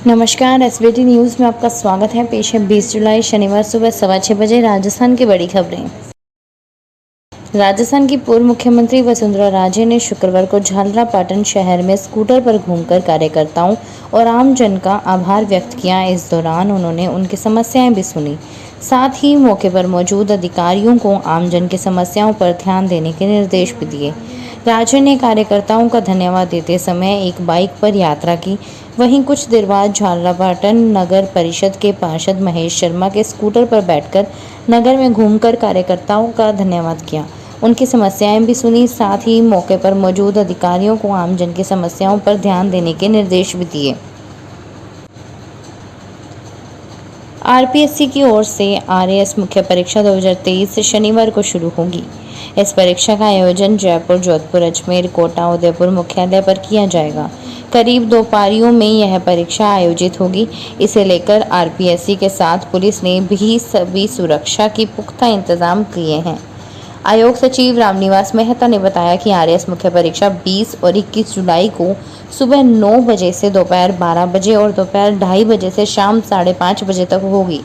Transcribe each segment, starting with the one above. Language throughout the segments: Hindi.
नमस्कार, एसबीटी न्यूज़ में आपका स्वागत है। पेश है 20 जुलाई शनिवार सुबह 6:15 बजे राजस्थान की बड़ी खबरें। राजस्थान की पूर्व मुख्यमंत्री वसुंधरा राजे ने शुक्रवार को झालरापाटन शहर में स्कूटर पर घूमकर कार्यकर्ताओं और आम जन का आभार व्यक्त किया। इस दौरान उन्होंने उनकी समस्याएं भी सुनी। साथ ही मौके पर मौजूद अधिकारियों को आमजन की समस्याओं पर ध्यान देने के निर्देश भी दिए। राजे ने कार्यकर्ताओं का धन्यवाद देते समय एक बाइक पर यात्रा की। वहीं कुछ देर बाद झालरापाटन नगर परिषद के पार्षद महेश शर्मा के स्कूटर पर बैठकर नगर में घूमकर कार्यकर्ताओं का धन्यवाद किया, उनकी समस्याएं भी सुनी। साथ ही मौके पर मौजूद अधिकारियों को आमजन की समस्याओं पर ध्यान देने के निर्देश भी दिए। आरपीएससी की ओर से आरएएस मुख्य परीक्षा 2023 शनिवार को शुरू होगी। इस परीक्षा का आयोजन जयपुर, जोधपुर, अजमेर, कोटा, उदयपुर मुख्यालय पर किया जाएगा। करीब 2 पारियों में यह परीक्षा आयोजित होगी। इसे लेकर आरपीएससी के साथ पुलिस ने भी सभी सुरक्षा की पुख्ता इंतजाम किए हैं। आयोग सचिव रामनिवास मेहता ने बताया कि आरएएस मुख्य परीक्षा 20 और 21 जुलाई को सुबह 9 बजे से दोपहर 12 बजे और दोपहर 2:30 बजे से शाम 5:30 बजे तक होगी।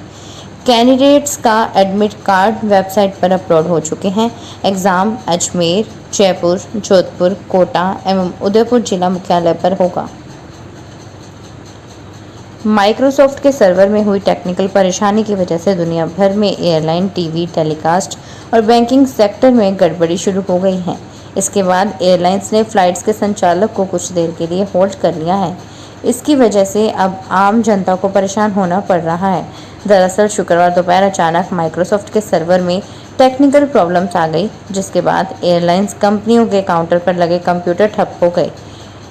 कैंडिडेट्स का एडमिट कार्ड वेबसाइट पर अपलोड हो चुके हैं। एग्जाम अजमेर, जयपुर, जोधपुर, कोटा एवं उदयपुर जिला मुख्यालय पर होगा। माइक्रोसॉफ्ट के सर्वर में हुई टेक्निकल परेशानी की वजह से दुनिया भर में एयरलाइन, टीवी, टेलीकास्ट और बैंकिंग सेक्टर में गड़बड़ी शुरू हो गई है। इसके बाद एयरलाइंस ने फ्लाइट्स के संचालक को कुछ देर के लिए होल्ड कर लिया है। इसकी वजह से अब आम जनता को परेशान होना पड़ रहा है। दरअसल शुक्रवार दोपहर अचानक माइक्रोसॉफ्ट के सर्वर में टेक्निकल प्रॉब्लम्स आ गई, जिसके बाद एयरलाइंस कंपनियों के काउंटर पर लगे कंप्यूटर ठप हो गए।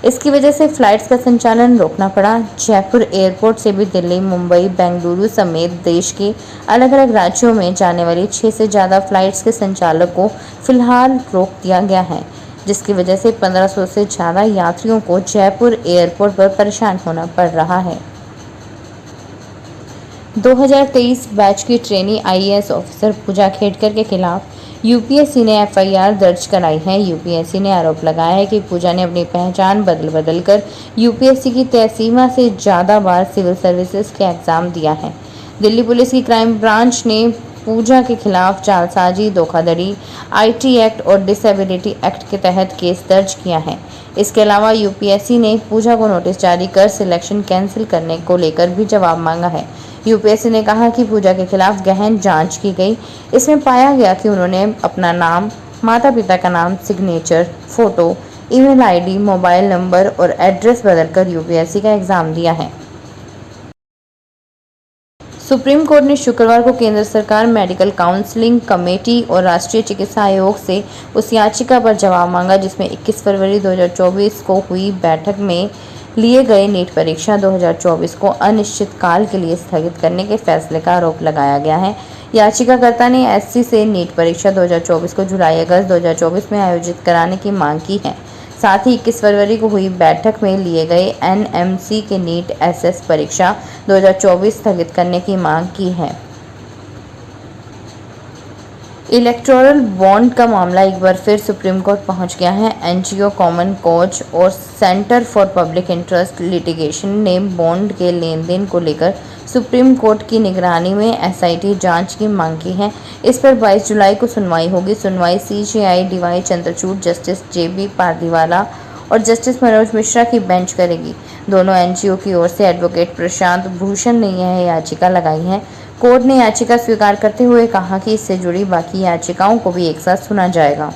इसकी वजह से फ्लाइट्स का संचालन रोकना पड़ा। जयपुर एयरपोर्ट से भी दिल्ली, मुंबई, बेंगलुरु समेत देश के अलग अलग राज्यों में जाने वाली 6 से ज़्यादा फ्लाइट्स के संचालन को फिलहाल रोक दिया गया है, जिसकी वजह से 1500 से ज़्यादा यात्रियों को जयपुर एयरपोर्ट पर परेशान होना पड़ रहा है। 2023 बैच की ट्रेनी आईएएस ऑफिसर पूजा खेड़कर के खिलाफ यूपीएससी ने एफआईआर दर्ज कराई है। यूपीएससी ने आरोप लगाया है कि पूजा ने अपनी पहचान बदल कर यूपीएससी की तय सीमा से ज़्यादा बार सिविल सर्विसेज के एग्जाम दिया है। दिल्ली पुलिस की क्राइम ब्रांच ने पूजा के खिलाफ जालसाजी, धोखाधड़ी, आईटी एक्ट और डिसेबिलिटी एक्ट के तहत केस दर्ज किया है। इसके अलावा यूपीएससी ने पूजा को नोटिस जारी कर सिलेक्शन कैंसिल करने को लेकर भी जवाब मांगा है। यूपीएससी ने कहा कि पूजा के खिलाफ गहन जांच की गई। इसमें पाया गया कि उन्होंने अपना नाम, माता पिता का नाम, signature, photo, email ID, mobile number और एड्रेस बदलकर यूपीएससी का एग्जाम दिया है। सुप्रीम कोर्ट ने शुक्रवार को केंद्र सरकार, मेडिकल काउंसलिंग कमेटी और राष्ट्रीय चिकित्सा आयोग से उस याचिका पर जवाब मांगा जिसमें 21 फरवरी 2024 को हुई बैठक में लिए गए नीट परीक्षा 2024 को अनिश्चितकाल के लिए स्थगित करने के फैसले का आरोप लगाया गया है। याचिकाकर्ता ने एससी से नीट परीक्षा 2024 को जुलाई-अगस्त 2024 में आयोजित कराने की मांग की है। साथ ही 21 फरवरी को हुई बैठक में लिए गए एनएमसी के नीट एसएस परीक्षा 2024 स्थगित करने की मांग की है। इलेक्टोरल बॉन्ड का मामला एक बार फिर सुप्रीम कोर्ट पहुंच गया है। एनजीओ कॉमन कॉज और centre for public interest litigation ने बॉन्ड के लेन देन को लेकर सुप्रीम कोर्ट की निगरानी में एसआईटी जांच की मांग की है। इस पर 22 जुलाई को सुनवाई होगी। सुनवाई सीजेआई डीवाई चंद्रचूड़, जस्टिस जेबी पारदीवाला और जस्टिस मनोज मिश्रा की बेंच करेगी। दोनों एनजीओ की ओर से एडवोकेट प्रशांत भूषण ने यह याचिका लगाई है। कोर्ट ने याचिका स्वीकार करते हुए कहा कि इससे जुड़ी बाकी याचिकाओं को भी एक साथ सुना जाएगा।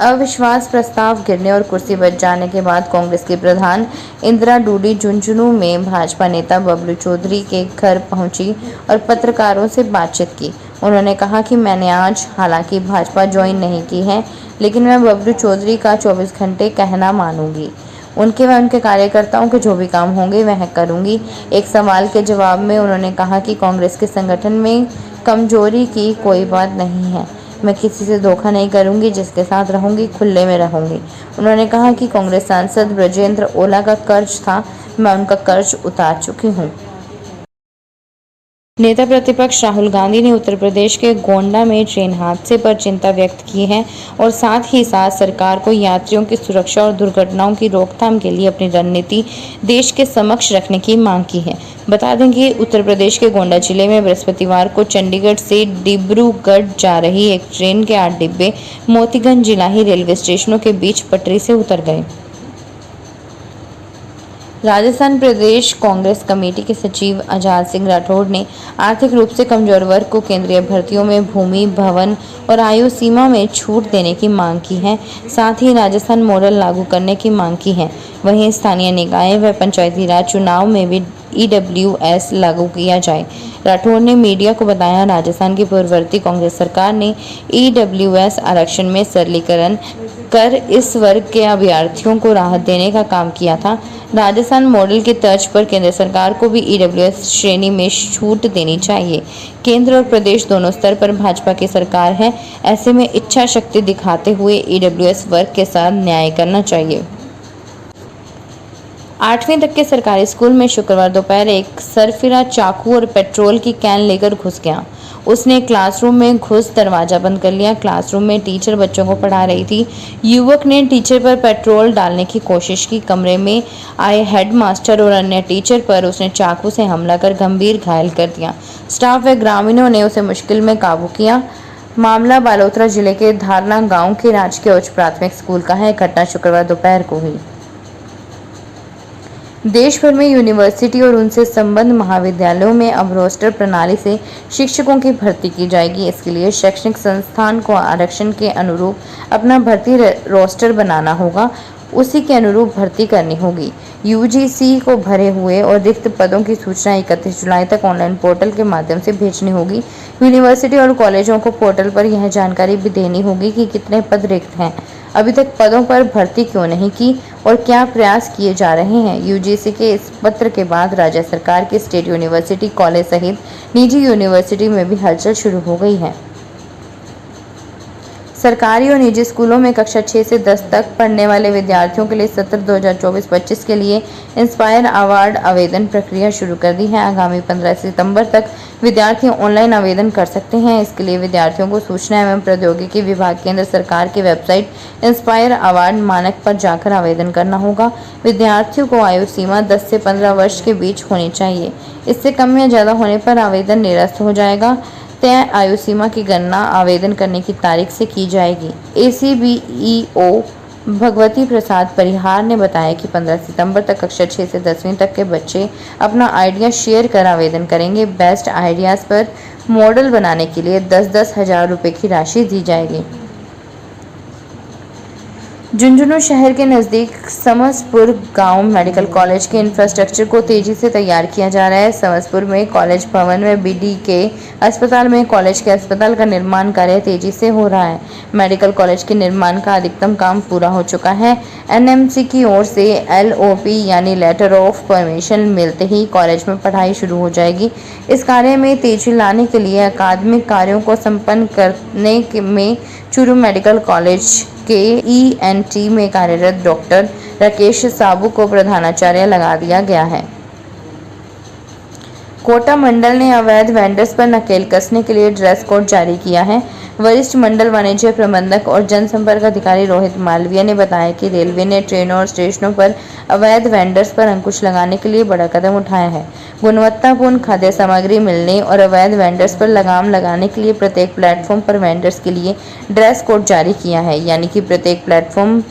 अविश्वास प्रस्ताव गिरने और कुर्सी बच जाने के बाद कांग्रेस की प्रधान इंदिरा डूडी झुंझुनू में भाजपा नेता बबलू चौधरी के घर पहुंची और पत्रकारों से बातचीत की। उन्होंने कहा कि मैंने आज हालांकि भाजपा ज्वाइन नहीं की है, लेकिन मैं बबलू चौधरी का 24 घंटे कहना मानूंगी। उनके व उनके कार्यकर्ताओं के जो भी काम होंगे वह करूंगी। एक सवाल के जवाब में उन्होंने कहा कि कांग्रेस के संगठन में कमजोरी की कोई बात नहीं है। मैं किसी से धोखा नहीं करूंगी, जिसके साथ रहूंगी खुले में रहूंगी। उन्होंने कहा कि कांग्रेस सांसद ब्रजेंद्र ओला का कर्ज था, मैं उनका कर्ज उतार चुकी हूं। नेता प्रतिपक्ष राहुल गांधी ने उत्तर प्रदेश के गोंडा में ट्रेन हादसे पर चिंता व्यक्त की है और साथ ही साथ सरकार को यात्रियों की सुरक्षा और दुर्घटनाओं की रोकथाम के लिए अपनी रणनीति देश के समक्ष रखने की मांग की है। बता दें कि उत्तर प्रदेश के गोंडा जिले में बृहस्पतिवार को चंडीगढ़ से डिब्रूगढ़ जा रही एक ट्रेन के 8 डिब्बे मोतीगंज जिलाही रेलवे स्टेशनों के बीच पटरी से उतर गए। राजस्थान प्रदेश कांग्रेस कमेटी के सचिव आजाद सिंह राठौड़ ने आर्थिक रूप से कमजोर वर्ग को केंद्रीय भर्तियों में भूमि, भवन और आयु सीमा में छूट देने की मांग की है। साथ ही राजस्थान मॉडल लागू करने की मांग की है। वहीं स्थानीय निकाय व पंचायती राज चुनाव में भी EWS लागू किया जाए। राठौड़ ने मीडिया को बताया, राजस्थान की पूर्ववर्ती कांग्रेस सरकार ने EWS आरक्षण में सरलीकरण कर इस वर्ग के अभ्यर्थियों को राहत देने का काम किया था। राजस्थान मॉडल की तर्ज पर केंद्र सरकार को भी EWS श्रेणी में छूट देनी चाहिए। केंद्र और प्रदेश दोनों स्तर पर भाजपा की सरकार है, ऐसे में इच्छा शक्ति दिखाते हुए EWS वर्ग के साथ न्याय करना चाहिए। 8वीं तक के सरकारी स्कूल में शुक्रवार दोपहर एक सरफिरा चाकू और पेट्रोल की कैन लेकर घुस गया। उसने क्लासरूम में घुस दरवाजा बंद कर लिया। क्लासरूम में टीचर बच्चों को पढ़ा रही थी। युवक ने टीचर पर पेट्रोल डालने की कोशिश की। कमरे में आए हेडमास्टर और अन्य टीचर पर उसने चाकू से हमला कर गंभीर घायल कर दिया। स्टाफ व ग्रामीणों ने उसे मुश्किल में काबू किया। मामला बालोतरा जिले के धारना गांव के राजकीय उच्च प्राथमिक स्कूल का है। घटना शुक्रवार दोपहर को हुई। देश भर में यूनिवर्सिटी और उनसे संबद्ध महाविद्यालयों में अब रोस्टर प्रणाली से शिक्षकों की भर्ती की जाएगी। इसके लिए शैक्षणिक संस्थान को आरक्षण के अनुरूप अपना भर्ती रोस्टर बनाना होगा, उसी के अनुरूप भर्ती करनी होगी। UGC को भरे हुए और रिक्त पदों की सूचना 31 जुलाई तक ऑनलाइन पोर्टल के माध्यम से भेजनी होगी। यूनिवर्सिटी और कॉलेजों को पोर्टल पर यह जानकारी भी देनी होगी कि कितने पद रिक्त हैं, अभी तक पदों पर भर्ती क्यों नहीं की और क्या प्रयास किए जा रहे हैं। UGC के इस पत्र के बाद राज्य सरकार की स्टेट यूनिवर्सिटी, कॉलेज सहित निजी यूनिवर्सिटी में भी हलचल शुरू हो गई है। सरकारी और निजी स्कूलों में कक्षा 6 से 10 तक पढ़ने वाले विद्यार्थियों के लिए सत्र 2024-25 के लिए इंस्पायर अवार्ड आवेदन प्रक्रिया शुरू कर दी है। आगामी 15 सितंबर तक विद्यार्थी ऑनलाइन आवेदन कर सकते हैं। इसके लिए विद्यार्थियों को सूचना एवं प्रौद्योगिकी विभाग केंद्र सरकार की वेबसाइट इंस्पायर अवार्ड मानक पर जाकर आवेदन करना होगा। विद्यार्थियों को आयु सीमा 10 से 15 वर्ष के बीच होनी चाहिए। इससे कम या ज़्यादा होने पर आवेदन निरस्त हो जाएगा। तय आयु सीमा की गणना आवेदन करने की तारीख से की जाएगी। ACBEO भगवती प्रसाद परिहार ने बताया कि 15 सितंबर तक कक्षा 6 से 10वीं तक के बच्चे अपना आइडिया शेयर कर आवेदन करेंगे। बेस्ट आइडियाज़ पर मॉडल बनाने के लिए 10-10 हज़ार रुपये की राशि दी जाएगी। झुंझुनू शहर के नज़दीक समसपुर गांव मेडिकल कॉलेज के इंफ्रास्ट्रक्चर को तेजी से तैयार किया जा रहा है। समसपुर में कॉलेज भवन में BDK अस्पताल में कॉलेज के अस्पताल का निर्माण कार्य तेजी से हो रहा है। मेडिकल कॉलेज के निर्माण का अधिकतम काम पूरा हो चुका है। NMC की ओर से LOP यानी लेटर ऑफ परमिशन मिलते ही कॉलेज में पढ़ाई शुरू हो जाएगी। इस कार्य में तेजी लाने के लिए अकादमिक कार्यों को संपन्न करने में चूरू मेडिकल कॉलेज के ENT में कार्यरत डॉक्टर राकेश साबू को प्रधानाचार्य लगा दिया गया है। कोटा मंडल ने अवैध वेंडर्स पर नकेल कसने के लिए ड्रेस कोड जारी किया है। वरिष्ठ मंडल वाणिज्य प्रबंधक और जनसंपर्क अधिकारी रोहित मालवीय ने बताया कि रेलवे ने ट्रेनों और स्टेशनों पर अवैध वेंडर्स पर अंकुश लगाने के लिए बड़ा कदम उठाया है। गुणवत्तापूर्ण खाद्य सामग्री मिलने और अवैध वेंडर्स पर लगाम लगाने के लिए प्रत्येक प्लेटफॉर्म पर वेंडर्स के लिए ड्रेस कोड जारी किया है, यानी कि प्रत्येक प्लेटफॉर्म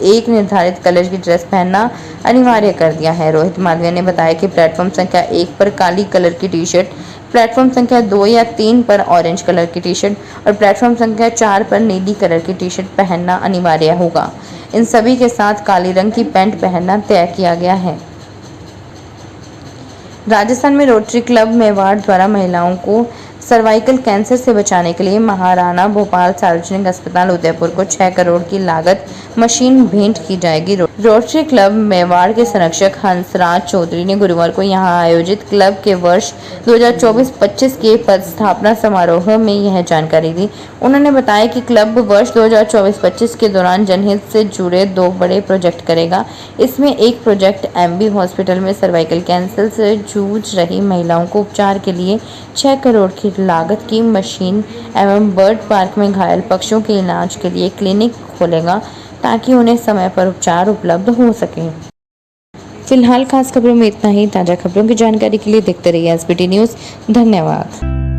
एक निर्धारित कलर की ड्रेस पहनना अनिवार्य कर दिया है। रोहित मालवीय ने बताया कि प्लेटफॉर्म संख्या 1 पर काली कलर की टी-शर्ट, प्लेटफॉर्म संख्या 2 या 3 पर ऑरेंज कलर की टी-शर्ट और प्लेटफॉर्म संख्या 4 पर नीली कलर की टी-शर्ट पहनना अनिवार्य होगा। इन सभी के साथ काली रंग की पैंट पहनना तय किया गया है। राजस्थान में रोटरी क्लब मेवाड़ द्वारा महिलाओं को सर्वाइकल कैंसर से बचाने के लिए महाराणा भोपाल सार्वजनिक अस्पताल उदयपुर को 6 करोड़ की लागत मशीन भेंट की जाएगी। रोटरी क्लब मेवाड़ के संरक्षक हंसराज चौधरी ने गुरुवार को यहां आयोजित क्लब के वर्ष 2024-25 के पदस्थापना समारोह में यह जानकारी दी। उन्होंने बताया कि क्लब वर्ष 2024-25 के दौरान जनहित से जुड़े 2 बड़े प्रोजेक्ट करेगा। इसमें एक प्रोजेक्ट एमबी हॉस्पिटल में सर्वाइकल कैंसर से जूझ रही महिलाओं को उपचार के लिए 6 करोड़ की लागत की मशीन एवं बर्ड पार्क में घायल पक्षियों के इलाज के लिए क्लिनिक खोलेगा ताकि उन्हें समय पर उपचार उपलब्ध हो सके। फिलहाल खास खबरों में इतना ही। ताज़ा खबरों की जानकारी के लिए देखते रहिए एसबीटी न्यूज़। धन्यवाद।